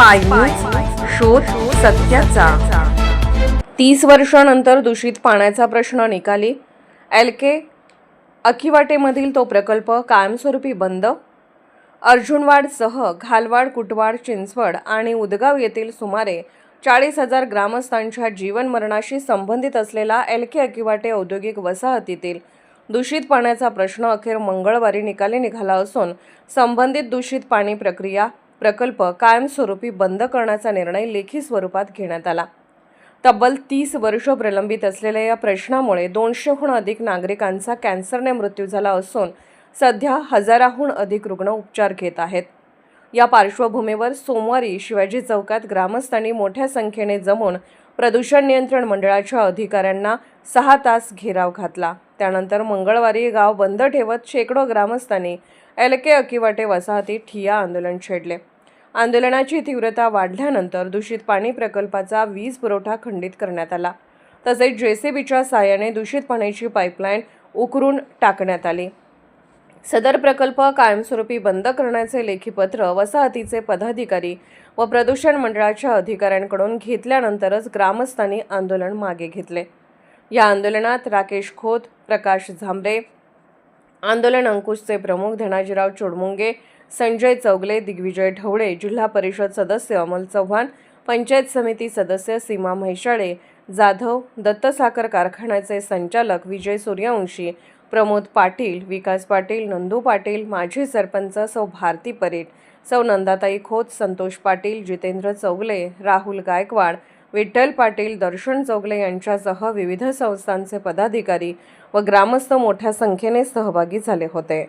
Spy news, शोध सत्याचा। 30 वर्षांनंतर दूषित पाण्याचा प्रश्न निकाली। एलके अकिवाटेमधील तो प्रकल्प कायमस्वरूपी बंद। अर्जुनवाडसह घालवाड, कुटवाड, चिंचवड आणि उदगाव येथील सुमारे 40,000 ग्रामस्थांच्या जीवनमरणाशी संबंधित असलेला एलके अकिवाटे औद्योगिक वसाहतीतील दूषित पाण्याचा प्रश्न अखेर मंगळवारी निकाली निघाला असून संबंधित दूषित पाणी प्रक्रिया प्रकल्प कायमस्वरूपी बंद करण्याचा निर्णय लेखी स्वरूपात घेण्यात आला। तब्बल 30 वर्ष प्रलंबित असलेल्या या प्रश्नामुळे 200हून अधिक नागरिकांचा कॅन्सरने मृत्यू झाला असून सध्या हजाराहून अधिक रुग्ण उपचार घेत आहेत। या पार्श्वभूमीवर सोमवारी शिवाजी चौकात ग्रामस्थांनी मोठ्या संख्येने जमून प्रदूषण नियंत्रण मंडळाच्या अधिकाऱ्यांना 6 तास घेराव घातला। त्यानंतर मंगळवारी गाव बंद ठेवत शेकडो ग्रामस्थांनी एलके अकिवाटे वसाहतीत ठिय्या आंदोलन छेडले। आंदोलनाची तीव्रता वाढल्यानंतर दूषित पाणी प्रकल्पाचा वीज पुरवठा खंडित करण्यात आला। तसेच जेसीबीच्या साहाय्याने दूषित पाण्याची पाईपलाईन उकरून टाकण्यात आली। सदर प्रकल्प कायमस्वरूपी बंद करण्याचे लेखी पत्र वसाहतीचे पदाधिकारी व प्रदूषण मंडळाच्या अधिकाऱ्यांकडून घेतल्यानंतरच ग्रामस्थांनी आंदोलन मागे घेतले। या आंदोलनात राकेश खोत, प्रकाश झांबरे, आंदोलन अंकुशचे प्रमुख धनाजीराव चोडमुंगे, संजय चौगले, दिग्विजय ढवळे, जिल्हा परिषद सदस्य अमोल चव्हाण, पंचायत समिती सदस्य सीमा म्हैसाळे जाधव, दत्त साखर कारखान्याचे संचालक विजय सूर्यवंशी, प्रमोद पाटील, विकास पाटील, नंदू पाटील, माजी सरपंच सौ भारती परेट, सौ नंदाताई खोत, संतोष पाटील, जितेंद्र चौगले, राहुल गायकवाड, विठ्ठल पाटील, दर्शन चौगले यांच्यासह विविध संस्थांचे पदाधिकारी व ग्रामस्थ मोठ्या संख्येने सहभागी झाले होते।